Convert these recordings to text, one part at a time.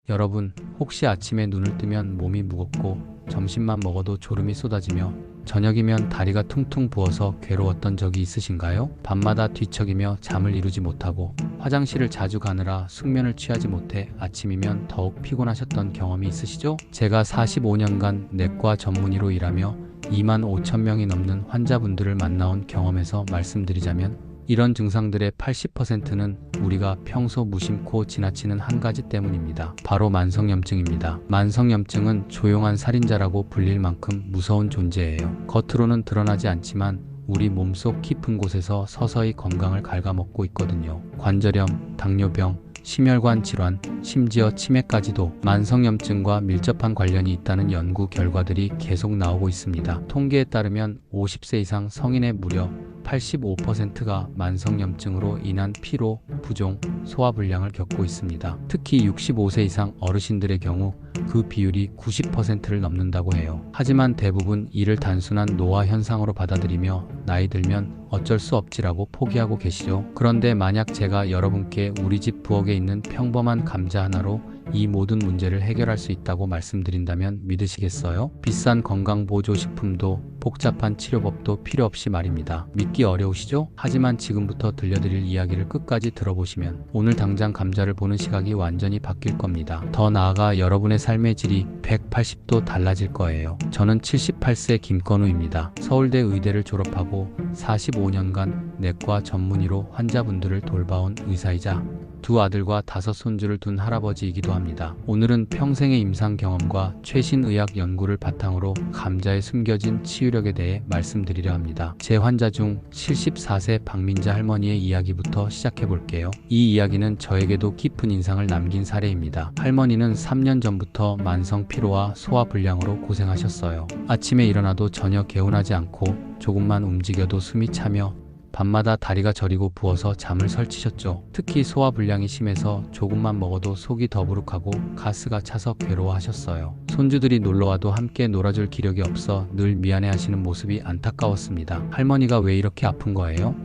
여러분, 혹시 아침에 눈을 뜨면 몸이 무겁고 점심만 먹어도 졸음이 쏟아지며 저녁이면 다리가 퉁퉁 부어서 괴로웠던 적이 있으신가요? 밤마다 뒤척이며 잠을 이루지 못하고 화장실을 자주 가느라 숙면을 취하지 못해 아침이면 더욱 피곤하셨던 경험이 있으시죠? 제가 45년간 내과 전문의로 일하며 2만 5천 명이 넘는 환자분들을 만나온 경험에서 말씀드리자면 이런 증상들의 80%는 우리가 평소 무심코 지나치는 한 가지 때문입니다. 바로 만성염증입니다. 만성염증은 조용한 살인자라고 불릴 만큼 무서운 존재예요. 겉으로는 드러나지 않지만 우리 몸속 깊은 곳에서 서서히 건강을 갉아먹고 있거든요. 관절염, 당뇨병, 심혈관 질환, 심지어 치매까지도 만성염증과 밀접한 관련이 있다는 연구 결과들이 계속 나오고 있습니다. 통계에 따르면 50세 이상 성인의 무려 85%가 만성염증으로 인한 피로, 부종, 소화불량을 겪고 있습니다. 특히 65세 이상 어르신들의 경우 그 비율이 90%를 넘는다고 해요. 하지만 대부분 이를 단순한 노화 현상으로 받아들이며 나이 들면 어쩔 수 없지라고 포기하고 계시죠. 그런데 만약 제가 여러분께 우리 집 부엌에 있는 평범한 감자 하나로 이 모든 문제를 해결할 수 있다고 말씀드린다면 믿으시겠어요? 비싼 건강보조식품도 복잡한 치료법도 필요 없이 말입니다. 믿기 어려우시죠? 하지만 지금부터 들려드릴 이야기를 끝까지 들어보시면 오늘 당장 감자를 보는 시각이 완전히 바뀔 겁니다. 더 나아가 여러분의 삶의 질이 180도 달라질 거예요. 저는 78세 김건우입니다. 서울대 의대를 졸업하고 45년간 내과 전문의로 환자분들을 돌봐온 의사이자 두 아들과 5 손주를 둔 할아버지이기도 합니다. 오늘은 평생의 임상 경험과 최신 의학 연구를 바탕으로 감자에 숨겨진 치유력에 대해 말씀드리려 합니다. 제 환자 중 74세 박민자 할머니의 이야기부터 시작해 볼게요. 이 이야기는 저에게도 깊은 인상을 남긴 사례입니다. 할머니는 3년 전부터 만성 피로와 소화불량으로 고생하셨어요. 아침에 일어나도 전혀 개운하지 않고 조금만 움직여도 숨이 차며 밤마다 다리가 저리고 부어서 잠을 설치셨죠. 특히 소화불량이 심해서 조금만 먹어도 속이 더부룩하고 가스가 차서 괴로워하셨어요. 손주들이 놀러와도 함께 놀아줄 기력이 없어 늘 미안해하시는 모습이 안타까웠습니다. 할머니가 왜 이렇게 아픈 거예요?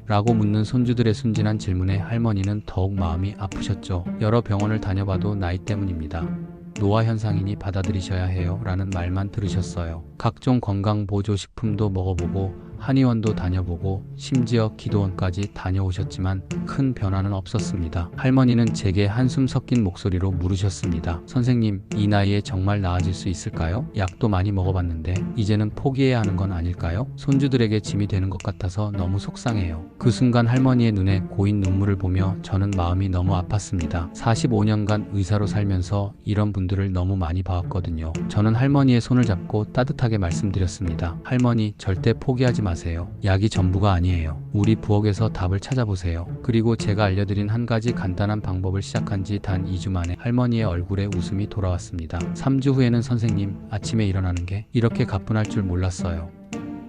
라고 묻는 손주들의 순진한 질문에 할머니는 더욱 마음이 아프셨죠. 여러 병원을 다녀봐도 나이 때문입니다. 노화 현상이니 받아들이셔야 해요 라는 말만 들으셨어요. 각종 건강보조식품도 먹어보고 한의원도 다녀보고 심지어 기도원까지 다녀오셨지만 큰 변화는 없었습니다. 할머니는 제게 한숨 섞인 목소리로 물으셨습니다. 선생님, 이 나이에 정말 나아질 수 있을까요? 약도 많이 먹어봤는데 이제는 포기해야 하는 건 아닐까요? 손주들에게 짐이 되는 것 같아서 너무 속상해요. 그 순간 할머니의 눈에 고인 눈물을 보며 저는 마음이 너무 아팠습니다. 45년간 의사로 살면서 이런 분들을 너무 많이 봐왔거든요. 저는 할머니의 손을 잡고 따뜻하게 말씀드렸습니다. 할머니, 절대 포기하지 마세요. 약이 전부가 아니에요. 우리 부엌에서 답을 찾아보세요. 그리고 제가 알려드린 한 가지 간단한 방법을 시작한 지 단 2주 만에 할머니의 얼굴에 웃음이 돌아왔습니다. 3주 후에는 선생님, 아침에 일어나는 게 이렇게 가뿐할 줄 몰랐어요.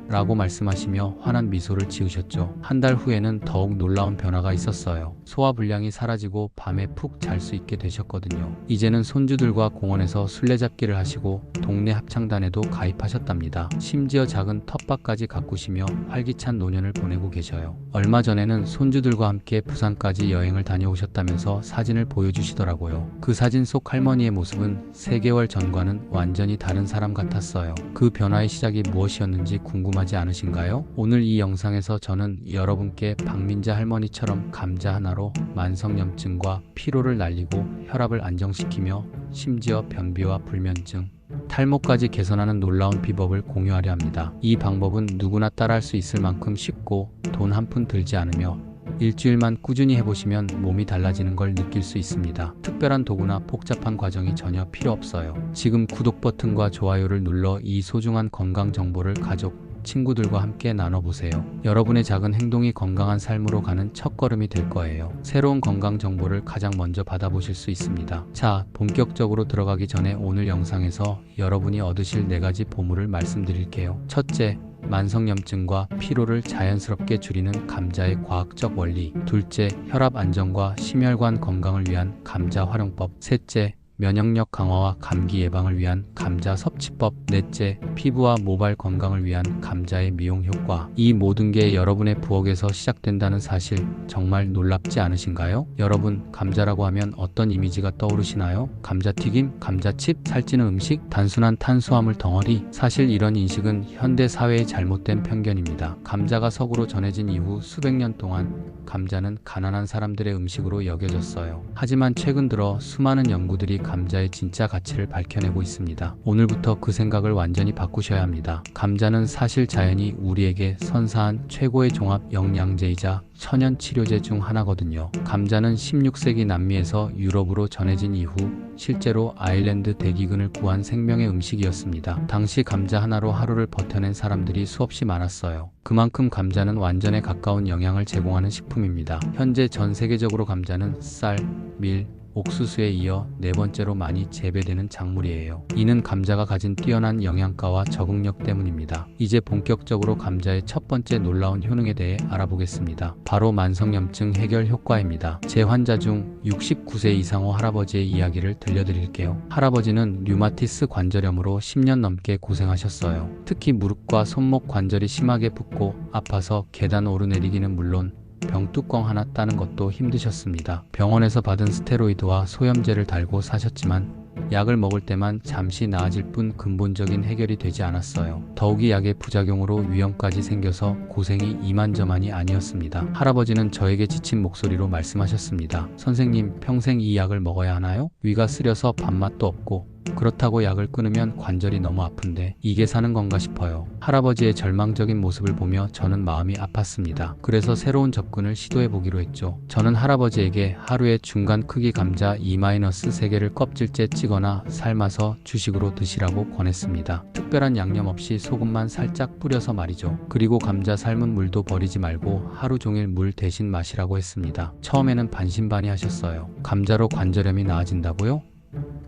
라고 말씀하시며 환한 미소를 지으셨죠. 한 달 후에는 더욱 놀라운 변화가 있었어요. 소화불량이 사라지고 밤에 푹 잘 수 있게 되셨거든요. 이제는 손주들과 공원에서 술래잡기를 하시고 동네 합창단에도 가입하셨답니다. 심지어 작은 텃밭까지 가꾸시며 활기찬 노년을 보내고 계셔요. 얼마 전에는 손주들과 함께 부산까지 여행을 다녀오셨다면서 사진을 보여주시더라고요. 그 사진 속 할머니의 모습은 3개월 전과는 완전히 다른 사람 같았어요. 그 변화의 시작이 무엇이었는지 궁금하지 않으신가요? 오늘 이 영상에서 저는 여러분께 박민자 할머니처럼 감자 하나로 만성염증과 피로를 날리고 혈압을 안정시키며 심지어 변비와 불면증, 탈모까지 개선하는 놀라운 비법을 공유하려 합니다. 이 방법은 누구나 따라할 수 있을 만큼 쉽고 돈 한 푼 들지 않으며 일주일만 꾸준히 해보시면 몸이 달라지는 걸 느낄 수 있습니다. 특별한 도구나 복잡한 과정이 전혀 필요 없어요. 지금 구독 버튼과 좋아요를 눌러 이 소중한 건강 정보를 가족, 친구들과 함께 나눠보세요. 여러분의 작은 행동이 건강한 삶으로 가는 첫걸음이 될 거예요. 새로운 건강 정보를 가장 먼저 받아보실 수 있습니다. 자, 본격적으로 들어가기 전에 오늘 영상에서 여러분이 얻으실 4가지 보물을 말씀드릴게요. 첫째, 만성염증과 피로를 자연스럽게 줄이는 감자의 과학적 원리. 둘째, 혈압 안정과 심혈관 건강을 위한 감자 활용법. 셋째, 면역력 강화와 감기 예방을 위한 감자 섭취법. 넷째, 피부와 모발 건강을 위한 감자의 미용 효과. 이 모든 게 여러분의 부엌에서 시작된다는 사실 정말 놀랍지 않으신가요? 여러분, 감자라고 하면 어떤 이미지가 떠오르시나요? 감자튀김, 감자칩, 살찌는 음식, 단순한 탄수화물 덩어리. 사실 이런 인식은 현대 사회의 잘못된 편견입니다. 감자가 서구로 전해진 이후 수백 년 동안 감자는 가난한 사람들의 음식으로 여겨졌어요. 하지만 최근 들어 수많은 연구들이 감자의 진짜 가치를 밝혀내고 있습니다. 오늘부터 그 생각을 완전히 바꾸셔야 합니다. 감자는 사실 자연이 우리에게 선사한 최고의 종합 영양제이자 천연 치료제 중 하나거든요. 감자는 16세기 남미에서 유럽으로 전해진 이후 실제로 아일랜드 대기근을 구한 생명의 음식이었습니다. 당시 감자 하나로 하루를 버텨낸 사람들이 수없이 많았어요. 그만큼 감자는 완전에 가까운 영양을 제공하는 식품입니다. 현재 전 세계적으로 감자는 쌀, 밀, 옥수수에 이어 네 번째로 많이 재배되는 작물이에요. 이는 감자가 가진 뛰어난 영양가와 적응력 때문입니다. 이제 본격적으로 감자의 첫 번째 놀라운 효능에 대해 알아보겠습니다. 바로 만성염증 해결 효과입니다. 제 환자 중 69세 이상의 할아버지의 이야기를 들려드릴게요. 할아버지는 류마티스 관절염으로 10년 넘게 고생하셨어요. 특히 무릎과 손목 관절이 심하게 붓고 아파서 계단 오르내리기는 물론 병뚜껑 하나 따는 것도 힘드셨습니다. 병원에서 받은 스테로이드와 소염제를 달고 사셨지만 약을 먹을 때만 잠시 나아질 뿐 근본적인 해결이 되지 않았어요. 더욱이 약의 부작용으로 위험까지 생겨서 고생이 이만저만이 아니었습니다. 할아버지는 저에게 지친 목소리로 말씀하셨습니다. 선생님, 평생 이 약을 먹어야 하나요? 위가 쓰려서 밥맛도 없고 그렇다고 약을 끊으면 관절이 너무 아픈데 이게 사는 건가 싶어요. 할아버지의 절망적인 모습을 보며 저는 마음이 아팠습니다. 그래서 새로운 접근을 시도해 보기로 했죠. 저는 할아버지에게 하루에 중간 크기 감자 2-3개를 껍질째 찌거나 삶아서 주식으로 드시라고 권했습니다. 특별한 양념 없이 소금만 살짝 뿌려서 말이죠. 그리고 감자 삶은 물도 버리지 말고 하루 종일 물 대신 마시라고 했습니다. 처음에는 반신반의하셨어요. 감자로 관절염이 나아진다고요?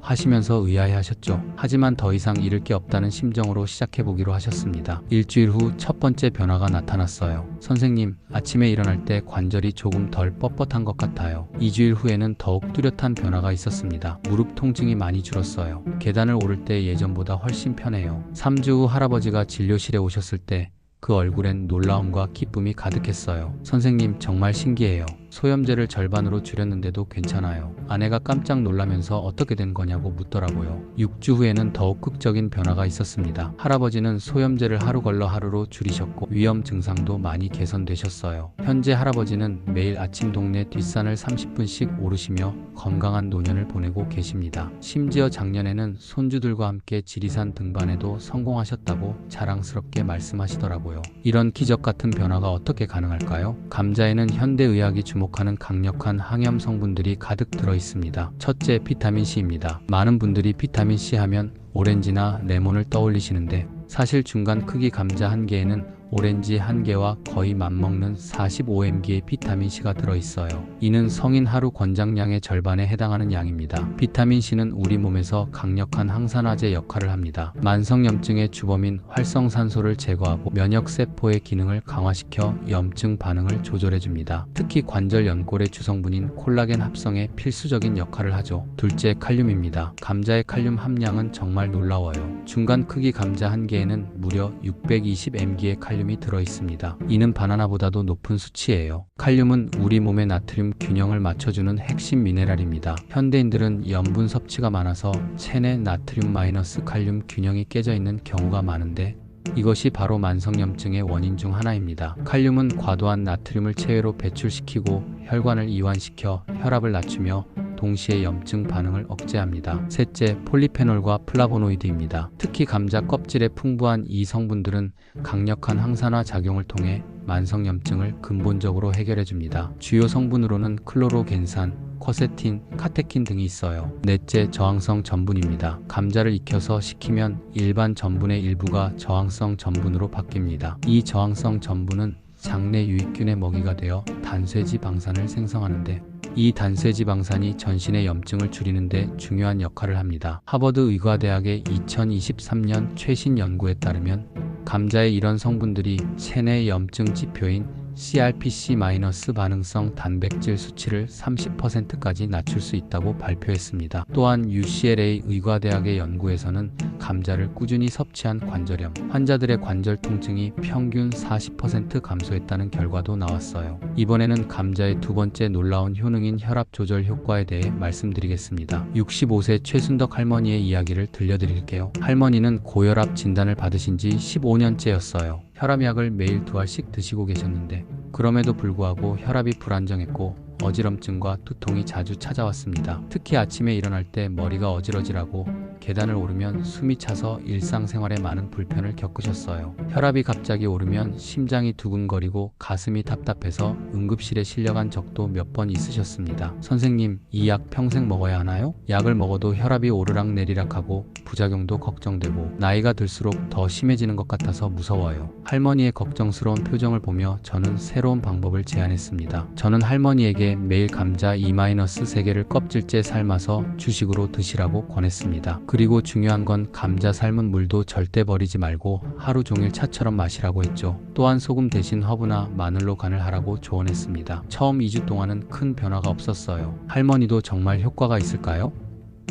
하시면서 의아해하셨죠. 하지만 더 이상 잃을 게 없다는 심정으로 시작해보기로 하셨습니다. 일주일 후 첫 번째 변화가 나타났어요. 선생님, 아침에 일어날 때 관절이 조금 덜 뻣뻣한 것 같아요. 2주일 후에는 더욱 뚜렷한 변화가 있었습니다. 무릎 통증이 많이 줄었어요. 계단을 오를 때 예전보다 훨씬 편해요. 3주 후 할아버지가 진료실에 오셨을 때 그 얼굴엔 놀라움과 기쁨이 가득했어요. 선생님, 정말 신기해요. 소염제를 절반으로 줄였는데도 괜찮아요. 아내가 깜짝 놀라면서 어떻게 된 거냐고 묻더라고요. 6주 후에는 더욱 극적인 변화가 있었습니다. 할아버지는 소염제를 하루 걸러 하루로 줄이셨고 위험 증상도 많이 개선되셨어요. 현재 할아버지는 매일 아침 동네 뒷산을 30분씩 오르시며 건강한 노년을 보내고 계십니다. 심지어 작년에는 손주들과 함께 지리산 등반에도 성공하셨다고 자랑스럽게 말씀하시더라고요. 이런 기적 같은 변화가 어떻게 가능할까요? 감자에는 현대의학이 주목하는 강력한 항염 성분들이 가득 들어 있습니다. 첫째, 비타민C입니다. 많은 분들이 비타민C 하면 오렌지나 레몬을 떠올리시는데 사실 중간 크기 감자 한 개에는 오렌지 한 개와 거의 맞먹는 45mg의 비타민C가 들어있어요. 이는 성인 하루 권장량의 절반에 해당하는 양입니다. 비타민C는 우리 몸에서 강력한 항산화제 역할을 합니다. 만성염증의 주범인 활성산소를 제거하고 면역세포의 기능을 강화시켜 염증 반응을 조절해줍니다. 특히 관절 연골의 주성분인 콜라겐 합성에 필수적인 역할을 하죠. 둘째, 칼륨입니다. 감자의 칼륨 함량은 정말 놀라워요. 중간 크기 감자 한 개에는 무려 620mg의 칼륨이 들어있습니다. 이는 바나나보다도 높은 수치예요. 칼륨은 우리 몸의 나트륨 균형을 맞춰주는 핵심 미네랄입니다. 현대인들은 염분 섭취가 많아서 체내 나트륨 마이너스 칼륨 균형이 깨져 있는 경우가 많은데 이것이 바로 만성염증의 원인 중 하나입니다. 칼륨은 과도한 나트륨을 체외로 배출시키고 혈관을 이완시켜 혈압을 낮추며 동시에 염증 반응을 억제합니다. 셋째, 폴리페놀과 플라보노이드입니다. 특히 감자 껍질에 풍부한 이 성분들은 강력한 항산화 작용을 통해 만성염증을 근본적으로 해결해줍니다. 주요 성분으로는 클로로겐산, 쿼세틴, 카테킨 등이 있어요. 넷째, 저항성 전분입니다. 감자를 익혀서 식히면 일반 전분의 일부가 저항성 전분으로 바뀝니다. 이 저항성 전분은 장내 유익균의 먹이가 되어 단쇄지방산을 생성하는데 이 단쇄지방산이 전신의 염증을 줄이는 데 중요한 역할을 합니다. 하버드 의과대학의 2023년 최신 연구에 따르면 감자의 이런 성분들이 체내 염증 지표인 CRPC- 반응성 단백질 수치를 30%까지 낮출 수 있다고 발표했습니다. 또한 UCLA 의과대학의 연구에서는 감자를 꾸준히 섭취한 관절염 환자들의 관절 통증이 평균 40% 감소했다는 결과도 나왔어요. 이번에는 감자의 두 번째 놀라운 효능인 혈압 조절 효과에 대해 말씀드리겠습니다. 65세 최순덕 할머니의 이야기를 들려드릴게요. 할머니는 고혈압 진단을 받으신 지 15년째였어요. 혈압약을 매일 2알씩 드시고 계셨는데 그럼에도 불구하고 혈압이 불안정했고 어지럼증과 두통이 자주 찾아왔습니다. 특히 아침에 일어날 때 머리가 어지러지라고 계단을 오르면 숨이 차서 일상생활에 많은 불편을 겪으셨어요. 혈압이 갑자기 오르면 심장이 두근거리고 가슴이 답답해서 응급실에 실려간 적도 몇 번 있으셨습니다. 선생님, 이 약 평생 먹어야 하나요? 약을 먹어도 혈압이 오르락내리락하고 부작용도 걱정되고 나이가 들수록 더 심해지는 것 같아서 무서워요. 할머니의 걱정스러운 표정을 보며 저는 새로운 방법을 제안했습니다. 저는 할머니에게 매일 감자 2-3개를 껍질째 삶아서 주식으로 드시라고 권했습니다. 그리고 중요한 건 감자 삶은 물도 절대 버리지 말고 하루 종일 차처럼 마시라고 했죠. 또한 소금 대신 허브나 마늘로 간을 하라고 조언했습니다. 처음 2주 동안은 큰 변화가 없었어요. 할머니도 정말 효과가 있을까요?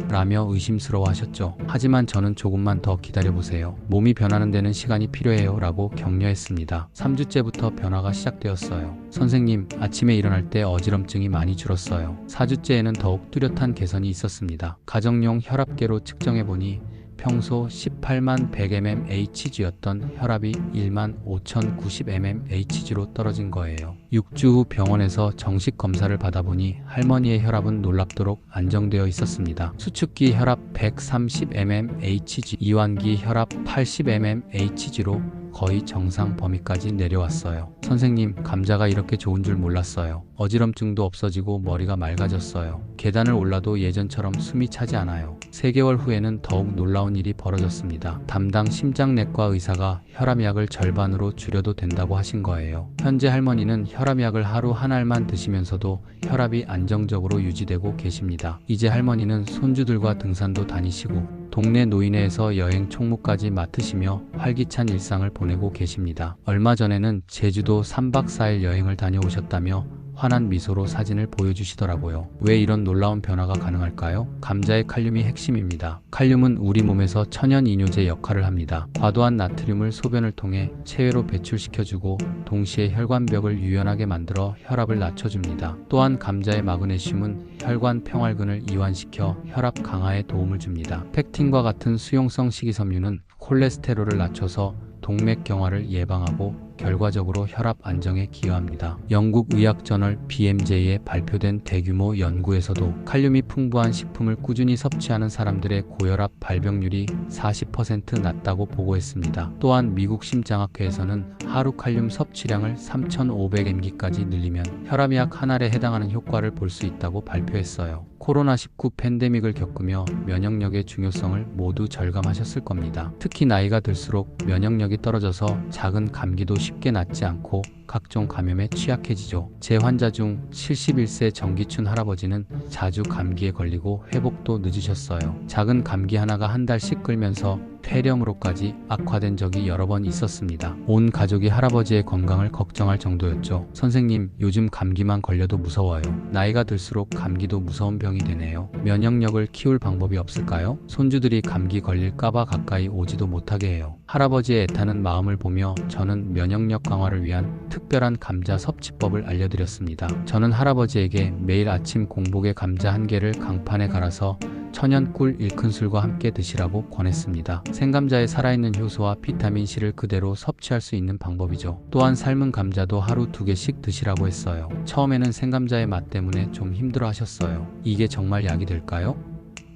라며 의심스러워 하셨죠. 하지만 저는 조금만 더 기다려보세요. 몸이 변하는 데는 시간이 필요해요 라고 격려했습니다. 3주째부터 변화가 시작되었어요. 선생님, 아침에 일어날 때 어지럼증이 많이 줄었어요. 4주째에는 더욱 뚜렷한 개선이 있었습니다. 가정용 혈압계로 측정해보니 평소 18만 100mmHg였던 혈압이 1만 5090mmHg로 떨어진 거예요. 6주 후 병원에서 정식 검사를 받아보니 할머니의 혈압은 놀랍도록 안정되어 있었습니다. 수축기 혈압 130mmHg, 이완기 혈압 80mmHg로 거의 정상 범위까지 내려왔어요. 선생님, 감자가 이렇게 좋은 줄 몰랐어요. 어지럼증도 없어지고 머리가 맑아졌어요. 계단을 올라도 예전처럼 숨이 차지 않아요. 3개월 후에는 더욱 놀라운 일이 벌어졌습니다. 담당 심장내과 의사가 혈압약을 절반으로 줄여도 된다고 하신 거예요. 현재 할머니는 혈압약을 하루 한 알만 드시면서도 혈압이 안정적으로 유지되고 계십니다. 이제 할머니는 손주들과 등산도 다니시고 동네 노인회에서 여행 총무까지 맡으시며 활기찬 일상을 보내고 계십니다. 얼마 전에는 제주도 3박 4일 여행을 다녀오셨다며 환한 미소로 사진을 보여주시더라고요. 왜 이런 놀라운 변화가 가능할까요? 감자의 칼륨이 핵심입니다. 칼륨은 우리 몸에서 천연 이뇨제 역할을 합니다. 과도한 나트륨을 소변을 통해 체외로 배출시켜주고 동시에 혈관벽을 유연하게 만들어 혈압을 낮춰줍니다. 또한 감자의 마그네슘은 혈관 평활근을 이완시켜 혈압 강화에 도움을 줍니다. 팩틴과 같은 수용성 식이섬유는 콜레스테롤을 낮춰서 동맥 경화를 예방하고 결과적으로 혈압 안정에 기여합니다. 영국 의학 저널 BMJ에 발표된 대규모 연구에서도 칼륨이 풍부한 식품을 꾸준히 섭취하는 사람들의 고혈압 발병률이 40% 낮다고 보고했습니다. 또한 미국 심장학회에서는 하루 칼륨 섭취량을 3,500mg까지 늘리면 혈압약 한 알에 해당하는 효과를 볼 수 있다고 발표했어요. 코로나19 팬데믹을 겪으며 면역력의 중요성을 모두 절감하셨을 겁니다. 특히 나이가 들수록 면역력이 떨어져서 작은 감기도 쉽게 낫지 않고 각종 감염에 취약해지죠. 제 환자 중 71세 정기춘 할아버지는 자주 감기에 걸리고 회복도 늦으셨어요. 작은 감기 하나가 한 달씩 끌면서 폐렴으로까지 악화된 적이 여러 번 있었습니다. 온 가족이 할아버지의 건강을 걱정할 정도였죠. 선생님, 요즘 감기만 걸려도 무서워요. 나이가 들수록 감기도 무서운 병이 되네요. 면역력을 키울 방법이 없을까요? 손주들이 감기 걸릴까봐 가까이 오지도 못하게 해요. 할아버지의 애타는 마음을 보며 저는 면역력 강화를 위한 특별한 감자 섭취법을 알려드렸습니다. 저는 할아버지에게 매일 아침 공복에 감자 1개를 강판에 갈아서 천연 꿀 1큰술과 함께 드시라고 권했습니다. 생감자의 살아있는 효소와 비타민C를 그대로 섭취할 수 있는 방법이죠. 또한 삶은 감자도 하루 2개씩 드시라고 했어요. 처음에는 생감자의 맛 때문에 좀 힘들어 하셨어요. 이게 정말 약이 될까요?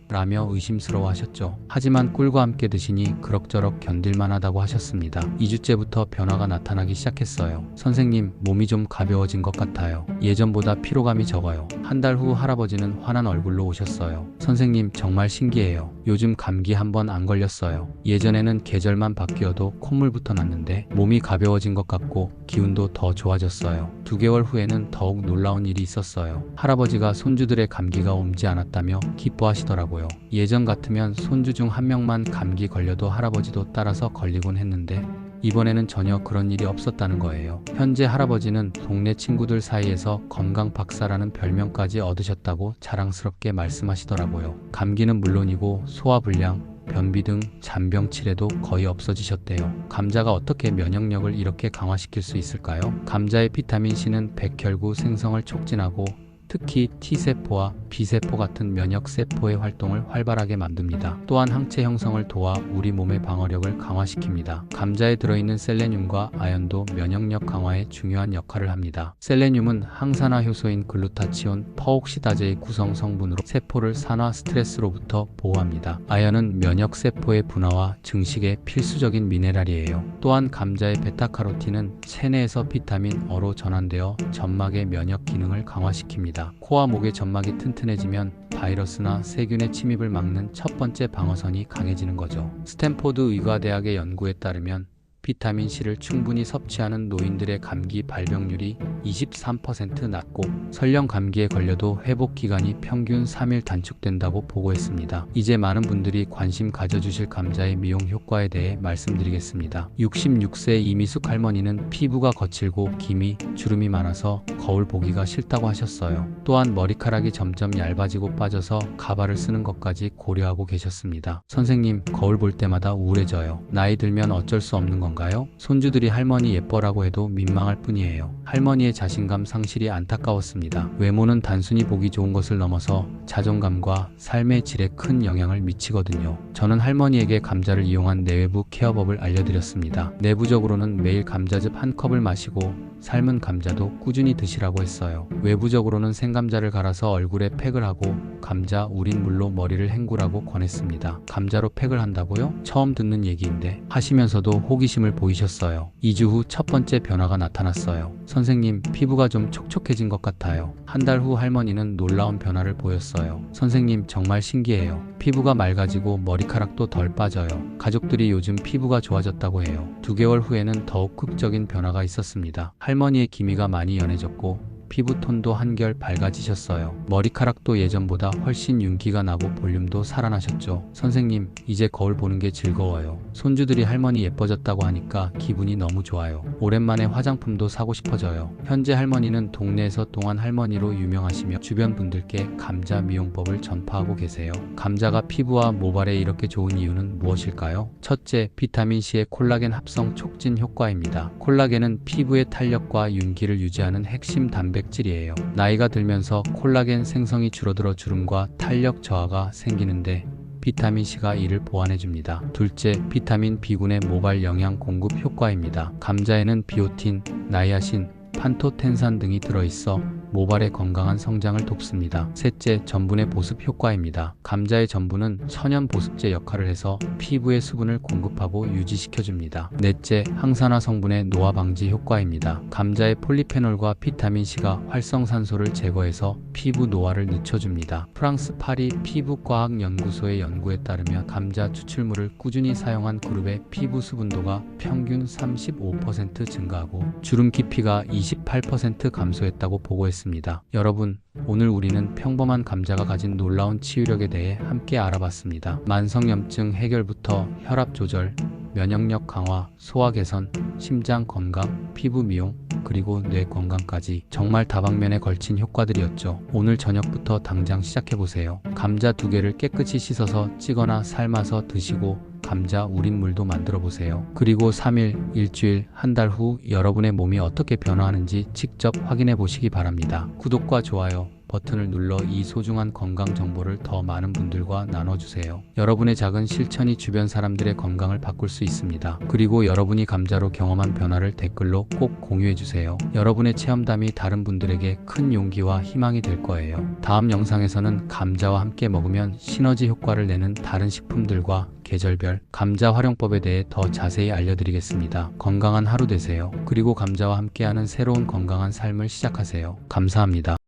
라며 의심스러워 하셨죠. 하지만 꿀과 함께 드시니 그럭저럭 견딜만 하다고 하셨습니다. 2주째부터 변화가 나타나기 시작했어요. 선생님, 몸이 좀 가벼워진 것 같아요. 예전보다 피로감이 적어요. 한 달 후 할아버지는 환한 얼굴로 오셨어요. 선생님, 정말 신기해요. 요즘 감기 한 번 안 걸렸어요. 예전에는 계절만 바뀌어도 콧물부터 났는데 몸이 가벼워진 것 같고 기운도 더 좋아졌어요. 2개월 후에는 더욱 놀라운 일이 있었어요. 할아버지가 손주들의 감기가 옮지 않았다며 기뻐하시더라고요. 예전 같으면 손주 중 한 명만 감기 걸려도 할아버지도 따라서 걸리곤 했는데 이번에는 전혀 그런 일이 없었다는 거예요. 현재 할아버지는 동네 친구들 사이에서 건강 박사라는 별명까지 얻으셨다고 자랑스럽게 말씀하시더라고요. 감기는 물론이고 소화불량, 변비 등 잔병 치레도 거의 없어지셨대요. 감자가 어떻게 면역력을 이렇게 강화시킬 수 있을까요? 감자의 비타민C는 백혈구 생성을 촉진하고 특히 T세포와 B세포 같은 면역세포의 활동을 활발하게 만듭니다. 또한 항체 형성을 도와 우리 몸의 방어력을 강화시킵니다. 감자에 들어있는 셀레늄과 아연도 면역력 강화에 중요한 역할을 합니다. 셀레늄은 항산화 효소인 글루타치온 퍼옥시다제의 구성 성분으로 세포를 산화 스트레스로부터 보호합니다. 아연은 면역세포의 분화와 증식에 필수적인 미네랄이에요. 또한 감자의 베타카로틴은 체내에서 비타민 어로 전환되어 점막의 면역 기능을 강화시킵니다. 코와 목의 점막이 튼튼해지면 바이러스나 세균의 침입을 막는 첫 번째 방어선이 강해지는 거죠. 스탠포드 의과대학의 연구에 따르면 비타민C를 충분히 섭취하는 노인들의 감기 발병률이 23% 낮고 설령 감기에 걸려도 회복 기간이 평균 3일 단축된다고 보고했습니다. 이제 많은 분들이 관심 가져주실 감자의 미용 효과에 대해 말씀드리겠습니다. 66세 이미숙 할머니는 피부가 거칠고 기미, 주름이 많아서 거울 보기가 싫다고 하셨어요. 또한 머리카락이 점점 얇아지고 빠져서 가발을 쓰는 것까지 고려하고 계셨습니다. 선생님, 거울 볼 때마다 우울해져요. 나이 들면 어쩔 수 없는 건가요? 손주들이 할머니 예뻐라고 해도 민망할 뿐이에요. 할머니의 자신감 상실이 안타까웠습니다. 외모는 단순히 보기 좋은 것을 넘어서 자존감과 삶의 질에 큰 영향을 미치거든요. 저는 할머니에게 감자를 이용한 내외부 케어법을 알려드렸습니다. 내부적으로는 매일 감자즙 한 컵을 마시고 삶은 감자도 꾸준히 드시라고 했어요. 외부적으로는 생감자를 갈아서 얼굴에 팩을 하고 감자 우린 물로 머리를 헹구라고 권했습니다. 감자로 팩을 한다고요? 처음 듣는 얘기인데 하시면서도 호기심을 보이셨어요. 2주 후 첫 번째 변화가 나타났어요. 선생님, 피부가 좀 촉촉해진 것 같아요. 한 달 후 할머니는 놀라운 변화를 보였어요. 선생님, 정말 신기해요. 피부가 맑아지고 머리카락도 덜 빠져요. 가족들이 요즘 피부가 좋아졌다고 해요. 2개월 후에는 더욱 극적인 변화가 있었습니다. 할머니의 기미가 많이 연해졌고 피부톤도 한결 밝아지셨어요. 머리카락도 예전보다 훨씬 윤기가 나고 볼륨도 살아나셨죠. 선생님, 이제 거울 보는 게 즐거워요. 손주들이 할머니 예뻐졌다고 하니까 기분이 너무 좋아요. 오랜만에 화장품도 사고 싶어져요. 현재 할머니는 동네에서 동안 할머니로 유명하시며 주변 분들께 감자 미용법을 전파하고 계세요. 감자가 피부와 모발에 이렇게 좋은 이유는 무엇일까요? 첫째, 비타민C의 콜라겐 합성 촉진 효과입니다. 콜라겐은 피부의 탄력과 윤기를 유지하는 핵심 단백질이에요. 나이가 들면서 콜라겐 생성이 줄어들어 주름과 탄력 저하가 생기는데 비타민C가 이를 보완해줍니다. 둘째, 비타민 B군의 모발 영양 공급 효과입니다. 감자에는 비오틴, 나이아신, 판토텐산 등이 들어있어 모발의 건강한 성장을 돕습니다. 셋째, 전분의 보습 효과입니다. 감자의 전분은 천연 보습제 역할을 해서 피부에 수분을 공급하고 유지시켜줍니다. 넷째, 항산화 성분의 노화 방지 효과입니다. 감자의 폴리페놀과 비타민C가 활성산소를 제거해서 피부 노화를 늦춰줍니다. 프랑스 파리 피부과학연구소의 연구에 따르면 감자 추출물을 꾸준히 사용한 그룹의 피부 수분도가 평균 35% 증가하고 주름 깊이가 28% 감소했다고 보고했습니다. 여러분, 오늘 우리는 평범한 감자가 가진 놀라운 치유력에 대해 함께 알아봤습니다. 만성염증 해결부터 혈압 조절, 면역력 강화, 소화 개선, 심장 건강, 피부 미용, 그리고 뇌 건강까지 정말 다방면에 걸친 효과들이었죠. 오늘 저녁부터 당장 시작해보세요. 감자 2개를 깨끗이 씻어서 찌거나 삶아서 드시고 감자 우린 물도 만들어 보세요. 그리고 3일, 일주일, 한 달 후 여러분의 몸이 어떻게 변화하는지 직접 확인해 보시기 바랍니다. 구독과 좋아요 버튼을 눌러 이 소중한 건강 정보를 더 많은 분들과 나눠주세요. 여러분의 작은 실천이 주변 사람들의 건강을 바꿀 수 있습니다. 그리고 여러분이 감자로 경험한 변화를 댓글로 꼭 공유해주세요. 여러분의 체험담이 다른 분들에게 큰 용기와 희망이 될 거예요. 다음 영상에서는 감자와 함께 먹으면 시너지 효과를 내는 다른 식품들과 계절별 감자 활용법에 대해 더 자세히 알려드리겠습니다. 건강한 하루 되세요. 그리고 감자와 함께하는 새로운 건강한 삶을 시작하세요. 감사합니다.